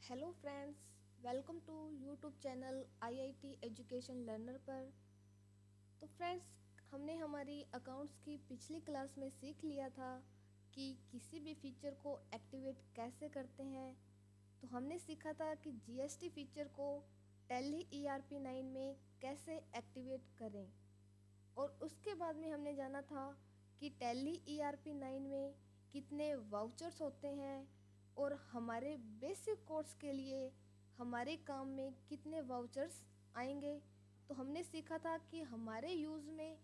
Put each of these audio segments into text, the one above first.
Hello friends, welcome to YouTube channel IIT education learner पर। तो friends, हमने हमारी अकाउंट्स की पिछली क्लास में सीख लिया था कि किसी भी फीचर को एक्टिवेट कैसे करते हैं। तो हमने सीखा था कि जीएसटी फीचर को टैली ERP9 में कैसे एक्टिवेट करें, और उसके बाद में हमने जाना था कि टैली ERP9 में कितने वाउचर्स होते हैं और हमारे बेसिक कोर्स के लिए हमारे काम में कितने वाउचर्स आएंगे। तो हमने सीखा था कि हमारे यूज़ में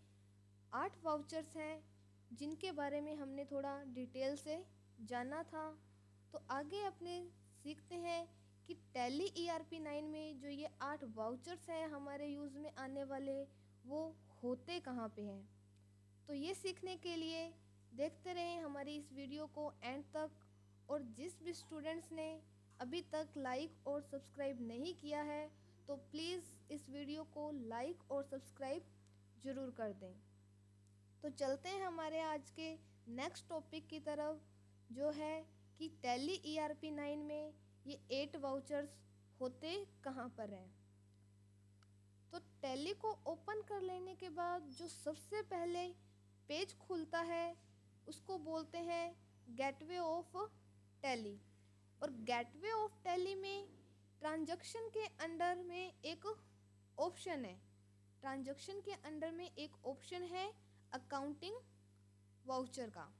8 वाउचर्स हैं जिनके बारे में हमने थोड़ा डिटेल से जाना था। तो आगे अपने सीखते हैं कि टैली ERP9 में जो ये 8 वाउचर्स हैं हमारे यूज़ में आने वाले, वो होते कहाँ पे हैं। तो ये सीखने के लिए देखते रहें हमारी इस वीडियो को एंड तक। और जिस भी स्टूडेंट्स ने अभी तक लाइक और सब्सक्राइब नहीं किया है तो प्लीज़ इस वीडियो को लाइक और सब्सक्राइब ज़रूर कर दें। तो चलते हैं हमारे आज के नेक्स्ट टॉपिक की तरफ, जो है कि टैली ERP9 में ये 8 वाउचर्स होते कहाँ पर हैं। तो टैली को ओपन कर लेने के बाद जो सबसे पहले पेज खुलता है उसको बोलते हैं गेटवे ऑफ टैली। और गेटवे ऑफ टैली में ट्रांजैक्शन के अंडर में एक ऑप्शन है, ट्रांजैक्शन के अंडर में एक ऑप्शन है अकाउंटिंग वाउचर का।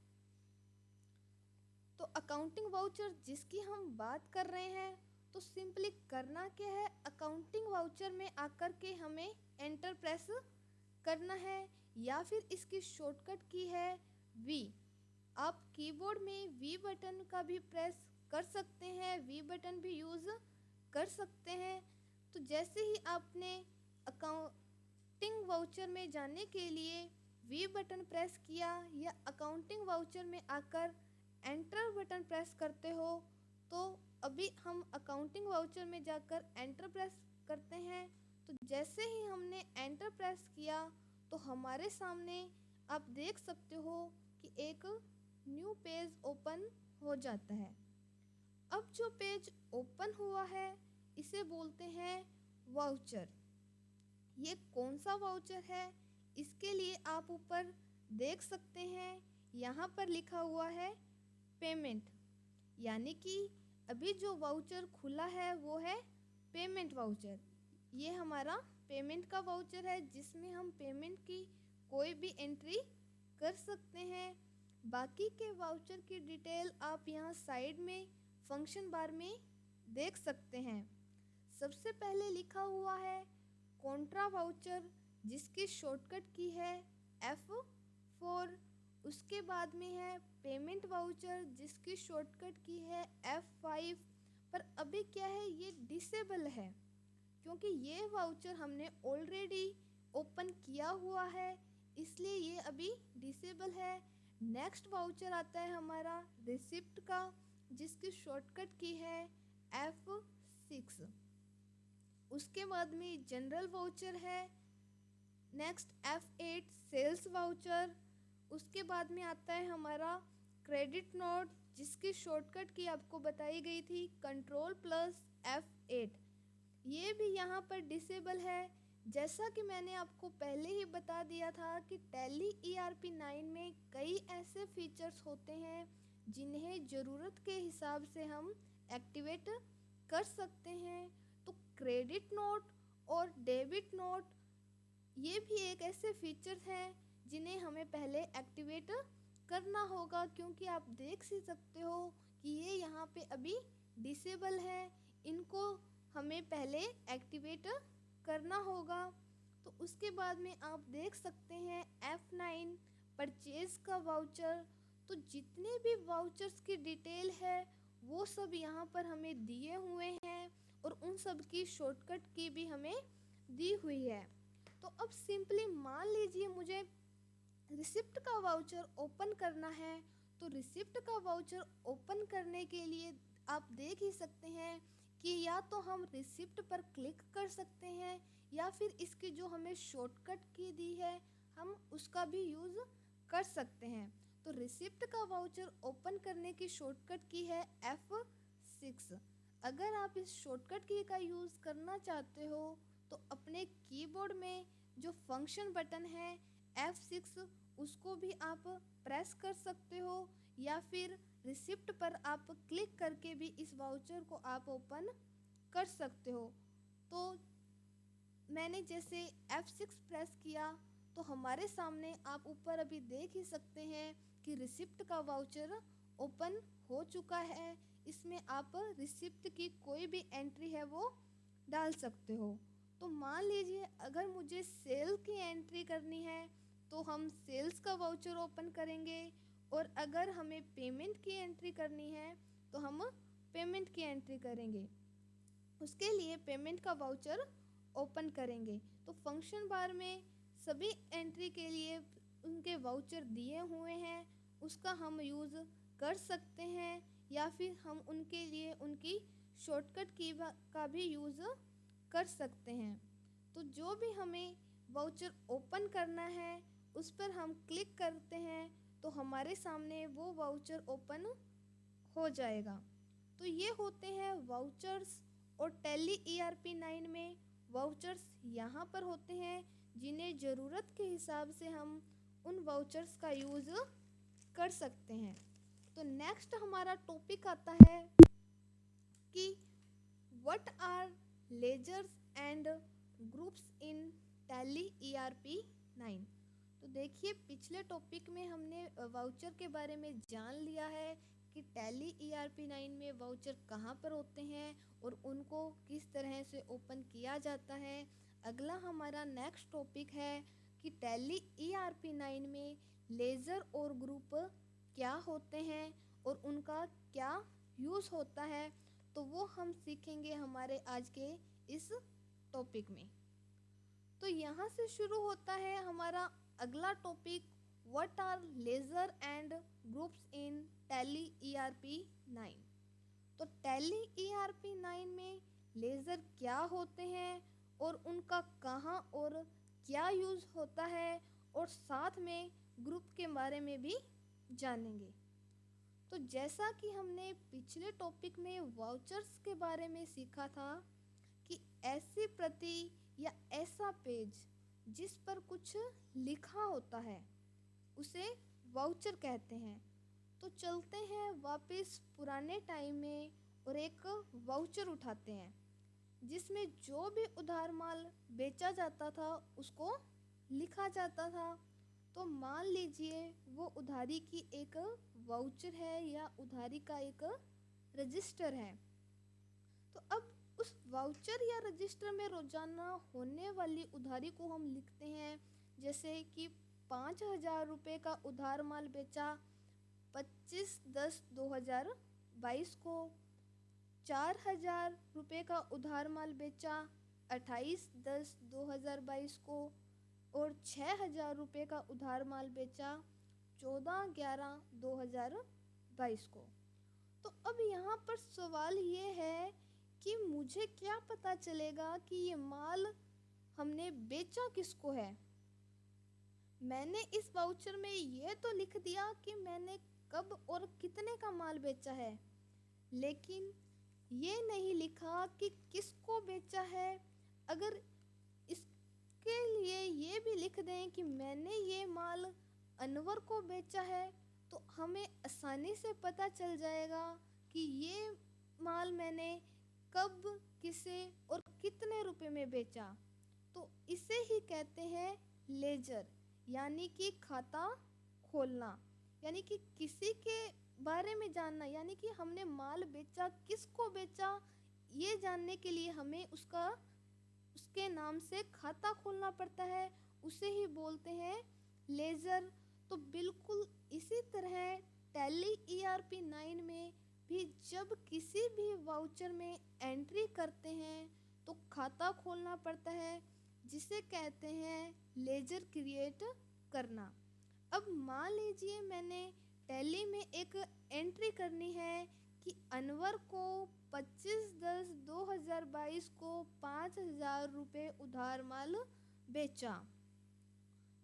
तो अकाउंटिंग वाउचर जिसकी हम बात कर रहे हैं, तो सिंपली करना क्या है, अकाउंटिंग वाउचर में आकर के हमें एंटर प्रेस करना है, या फिर इसकी शॉर्टकट की है वी। आप कीबोर्ड में वी बटन का भी प्रेस कर सकते हैं, वी बटन भी यूज़ कर सकते हैं। तो जैसे ही आपने अकाउंटिंग वाउचर में जाने के लिए वी बटन प्रेस किया या अकाउंटिंग वाउचर में आकर एंटर बटन प्रेस करते हो, तो अभी हम अकाउंटिंग वाउचर में जाकर एंटर प्रेस करते हैं। तो जैसे ही हमने एंटर प्रेस किया तो हमारे सामने आप देख सकते हो कि एक न्यू पेज ओपन हो जाता है। अब जो पेज ओपन हुआ है इसे बोलते हैं वाउचर। ये कौन सा वाउचर है, इसके लिए आप ऊपर देख सकते हैं, यहाँ पर लिखा हुआ है पेमेंट। यानी कि अभी जो वाउचर खुला है वो है पेमेंट वाउचर। ये हमारा पेमेंट का वाउचर है जिसमें हम पेमेंट की कोई भी एंट्री कर सकते हैं। बाकी के वाउचर की डिटेल आप यहाँ साइड में फंक्शन बार में देख सकते हैं। सबसे पहले लिखा हुआ है कॉन्ट्रा वाउचर जिसकी शॉर्टकट की है F4। उसके बाद में है पेमेंट वाउचर जिसकी शॉर्टकट की है F5। पर अभी क्या है, ये डिसेबल है क्योंकि ये वाउचर हमने ऑलरेडी ओपन किया हुआ है, इसलिए ये अभी डिसेबल है। नेक्स्ट वाउचर आता है हमारा रिसिप्ट का जिसकी शॉर्टकट की है F6। उसके बाद में जनरल वाउचर है, नेक्स्ट F8 सेल्स वाउचर। उसके बाद में आता है हमारा क्रेडिट नोट जिसकी शॉर्टकट की आपको बताई गई थी Ctrl+F8। ये भी यहाँ पर डिसेबल है। जैसा कि मैंने आपको पहले ही बता दिया था कि टैली ERP9 में कई ऐसे फीचर्स होते हैं जिन्हें ज़रूरत के हिसाब से हम एक्टिवेट कर सकते हैं। तो क्रेडिट नोट और डेबिट नोट ये भी एक ऐसे फीचर्स हैं जिन्हें हमें पहले एक्टिवेट करना होगा, क्योंकि आप देख ही सकते हो कि ये यहाँ पे अभी डिसेबल है, इनको हमें पहले एक्टिवेट करना होगा। तो उसके बाद में आप देख सकते हैं F9 परचेज का वाउचर। तो जितने भी वाउचर्स की डिटेल है वो सब यहाँ पर हमें दिए हुए हैं और उन सब की शॉर्टकट की भी हमें दी हुई है। तो अब सिंपली मान लीजिए मुझे रिसिप्ट का वाउचर ओपन करना है, तो रिसिप्ट का वाउचर ओपन करने के लिए आप देख ही सकते हैं कि या तो हम रिसिप्ट पर क्लिक कर सकते हैं या फिर इसकी जो हमें शॉर्टकट की दी है हम उसका भी यूज़ कर सकते हैं। तो रिसिप्ट का वाउचर ओपन करने की शॉर्टकट की है F6। अगर आप इस शॉर्टकट की का यूज़ करना चाहते हो तो अपने कीबोर्ड में जो फंक्शन बटन है F6 उसको भी आप प्रेस कर सकते हो, या फिर रिसिप्ट पर आप क्लिक करके भी इस वाउचर को आप ओपन कर सकते हो। तो मैंने जैसे F6 प्रेस किया तो हमारे सामने आप ऊपर अभी देख ही सकते हैं कि रिसिप्ट का वाउचर ओपन हो चुका है। इसमें आप रिसिप्ट की कोई भी एंट्री है वो डाल सकते हो। तो मान लीजिए अगर मुझे सेल की एंट्री करनी है तो हम सेल्स का वाउचर ओपन करेंगे, और अगर हमें पेमेंट की एंट्री करनी है तो हम पेमेंट की एंट्री करेंगे। उसके लिए पेमेंट का वाउचर ओपन करेंगे। तो फंक्शन बार में सभी एंट्री के लिए उनके वाउचर दिए हुए हैं, उसका हम यूज़ कर सकते हैं, या फिर हम उनके लिए उनकी शॉर्टकट की का भी यूज़ कर सकते हैं। तो जो भी हमें वाउचर ओपन करना है उस पर हम क्लिक करते हैं तो हमारे सामने वो वाउचर ओपन हो जाएगा। तो ये होते हैं वाउचर्स। और टैली ERP9 में वाउचर्स यहाँ पर होते हैं जिन्हें ज़रूरत के हिसाब से हम उन वाउचर्स का यूज़ कर सकते हैं। तो नेक्स्ट हमारा टॉपिक आता है कि what are ledgers and groups in Tally ERP9। तो देखिए पिछले टॉपिक में हमने वाउचर के बारे में जान लिया है कि टैली ERP9 में वाउचर कहाँ पर होते हैं और उनको किस तरह से ओपन किया जाता है। अगला हमारा नेक्स्ट टॉपिक है कि टैली ERP9 में लेज़र और ग्रुप क्या होते हैं और उनका क्या यूज़ होता है। तो वो हम सीखेंगे हमारे आज के इस टॉपिक में। तो यहाँ से शुरू होता है हमारा अगला topic, what are ledger and groups in Tally ERP9। तो टैली ERP9 में लेज़र क्या होते हैं और उनका कहाँ और क्या यूज़ होता है, और साथ में ग्रुप के बारे में भी जानेंगे। तो जैसा कि हमने पिछले टॉपिक में वाउचर्स के बारे में सीखा था कि ऐसी प्रति या ऐसा पेज जिस पर कुछ लिखा होता है उसे वाउचर कहते हैं। तो चलते हैं वापस पुराने टाइम में और एक वाउचर उठाते हैं जिसमें जो भी उधार माल बेचा जाता था उसको लिखा जाता था। तो मान लीजिए वो उधारी की एक वाउचर है या उधारी का एक रजिस्टर है। तो अब उस वाउचर या रजिस्टर में रोजाना होने वाली उधारी को हम लिखते हैं, जैसे कि 5,000 रुपये का उधार माल बेचा 25/10/2022 को, 4,000 रुपये का उधार माल बेचा 28/10/2022 को, और 6,000 रुपये का उधार माल बेचा 14/11/2022 को। तो अब यहाँ पर सवाल ये है कि मुझे क्या पता चलेगा कि ये माल हमने बेचा किसको है। मैंने इस वाउचर में ये तो लिख दिया कि मैंने कब और कितने का माल बेचा है, लेकिन ये नहीं लिखा कि किसको बेचा है। अगर इसके लिए ये भी लिख दें कि मैंने ये माल अनवर को बेचा है तो हमें आसानी से पता चल जाएगा कि ये माल मैंने कब, किसे और कितने रुपए में बेचा। तो इसे ही कहते हैं लेजर, यानी कि खाता खोलना, यानी कि किसी के बारे में जानना, यानी कि हमने माल बेचा किसको बेचा ये जानने के लिए हमें उसके नाम से खाता खोलना पड़ता है, उसे ही बोलते हैं लेजर। तो बिल्कुल इसी तरह टैली ERP9 में भी जब किसी भी वाउचर में एंट्री करते हैं तो खाता खोलना पड़ता है, जिसे कहते हैं लेजर क्रिएट करना। अब मान लीजिए मैंने टैली में एक एंट्री करनी है कि अनवर को 25/10/2022 को 5,000 रुपये उधार माल बेचा।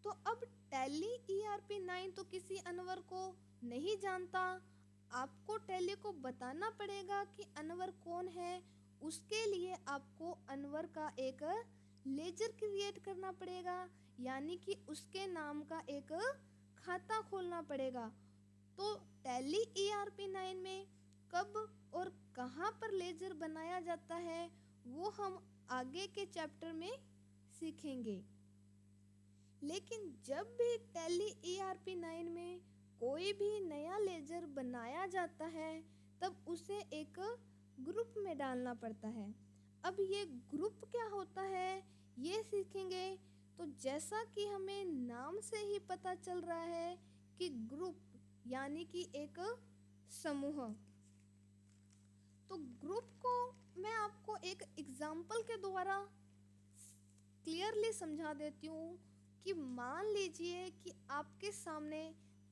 तो अब टैली ERP9 तो किसी अनवर को नहीं जानता। आपको टैली को बताना पड़ेगा कि अनवर कौन है। उसके लिए आपको अनवर का एक लेजर क्रिएट करना पड़ेगा, यानी कि उसके नाम का एक खाता खोलना पड़ेगा। तो टैली ERP9 में कब और कहाँ पर लेजर बनाया जाता है वो हम आगे के चैप्टर में सीखेंगे। लेकिन जब भी टैली ERP9 में कोई भी नया लेजर बनाया जाता है तब उसे एक ग्रुप में डालना पड़ता है। अब ये ग्रुप क्या होता है ये सीखेंगे। तो जैसा कि हमें नाम से ही पता चल रहा है कि ग्रुप यानी कि एक समूह, तो ग्रुप को मैं आपको एक एग्जाम्पल के द्वारा क्लियरली समझा देती हूँ कि मान लीजिए कि आपके सामने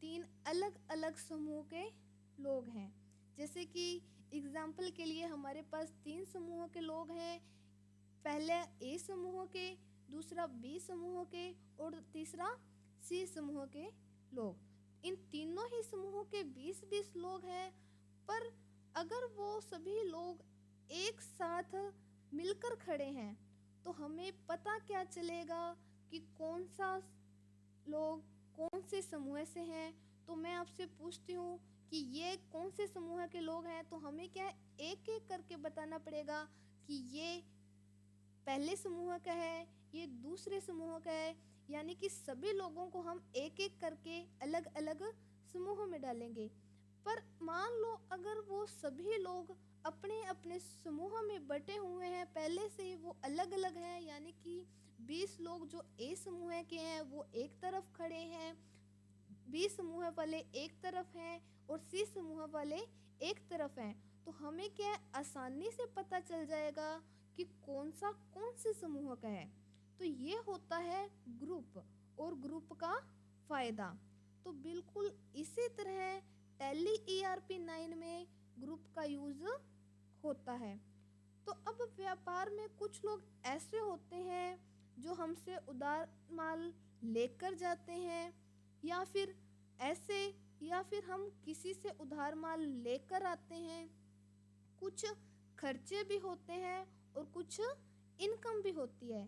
3 अलग अलग समूह के लोग हैं। जैसे कि एग्जाम्पल के लिए हमारे पास 3 समूह के लोग हैं, पहले A समूह के, दूसरा B समूह के और तीसरा C समूह के लोग। इन तीनों ही समूहों के 20-20 लोग हैं, पर अगर वो सभी लोग एक साथ मिलकर खड़े हैं तो हमें पता क्या चलेगा कि कौन सा लोग कौन से समूह से हैं। तो मैं आपसे पूछती हूँ कि ये कौन से समूह के लोग हैं, तो हमें क्या एक एक करके बताना पड़ेगा कि ये पहले समूह का है, ये दूसरे समूह का है, यानी कि सभी लोगों को हम एक एक करके अलग अलग समूह में डालेंगे। पर मान लो अगर वो सभी लोग अपने अपने समूह में बटे हुए हैं, पहले से ही वो अलग अलग हैं, यानी कि 20 लोग जो A समूह के हैं वो एक तरफ खड़े हैं, B समूह वाले एक तरफ हैं और C समूह वाले एक तरफ हैं, तो हमें क्या आसानी से पता चल जाएगा कि कौन से समूह का है। तो ये होता है ग्रुप और ग्रुप का फ़ायदा। तो बिल्कुल इसी तरह टैली ERP9 में ग्रुप का यूज़ होता है। तो अब व्यापार में कुछ लोग ऐसे होते हैं जो हमसे उधार माल लेकर जाते हैं, या फिर हम किसी से उधार माल लेकर आते हैं। कुछ खर्चे भी होते हैं और कुछ इनकम भी होती है।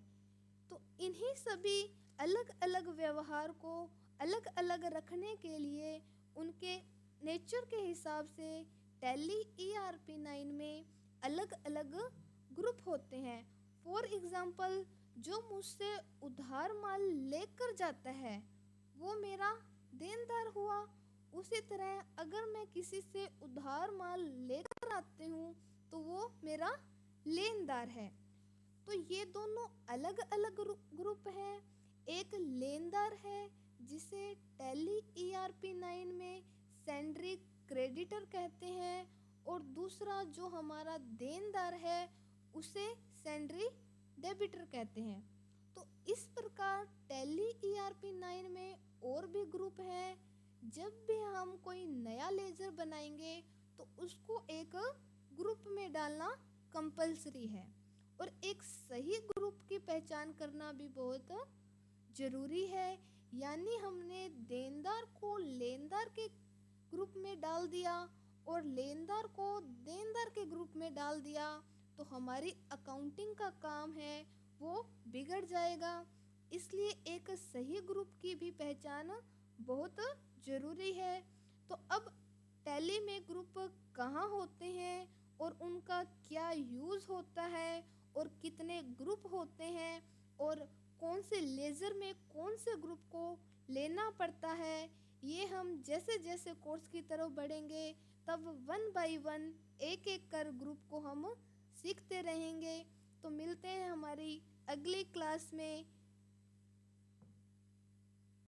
तो इन्हीं सभी अलग अलग व्यवहार को अलग अलग रखने के लिए उनके नेचर के हिसाब से टैली ERP9 में अलग अलग ग्रुप होते हैं। फॉर एग्जाम्पल, जो मुझसे उधार माल लेकर जाता है वो मेरा देनदार हुआ। उसी तरह अगर मैं किसी से उधार माल लेकर आती हूँ तो वो मेरा लेनदार है। तो ये दोनों अलग अलग ग्रुप हैं। एक लेनदार है जिसे टैली ERP9 में सैंड्री क्रेडिटर कहते हैं, और दूसरा जो हमारा देनदार है उसे सैंड्री डेबिटर कहते हैं। तो इस प्रकार टैली ERP9 में और भी ग्रुप हैं। जब भी हम कोई नया लेजर बनाएंगे तो उसको एक ग्रुप में डालना कंपलसरी है, और एक सही ग्रुप की पहचान करना भी बहुत ज़रूरी है। यानी हमने देनदार को लेनदार के ग्रुप में डाल दिया और लेनदार को देनदार के ग्रुप में डाल दिया तो हमारी अकाउंटिंग का काम है वो बिगड़ जाएगा। इसलिए एक सही ग्रुप की भी पहचान बहुत ज़रूरी है। तो अब टैली में ग्रुप कहाँ होते हैं और उनका क्या यूज़ होता है और कितने ग्रुप होते हैं और कौन से लेज़र में कौन से ग्रुप को लेना पड़ता है, ये हम जैसे जैसे कोर्स की तरफ बढ़ेंगे तब 1 बाय 1 एक एक कर ग्रुप को हम सीखते रहेंगे। तो मिलते हैं हमारी अगली क्लास में।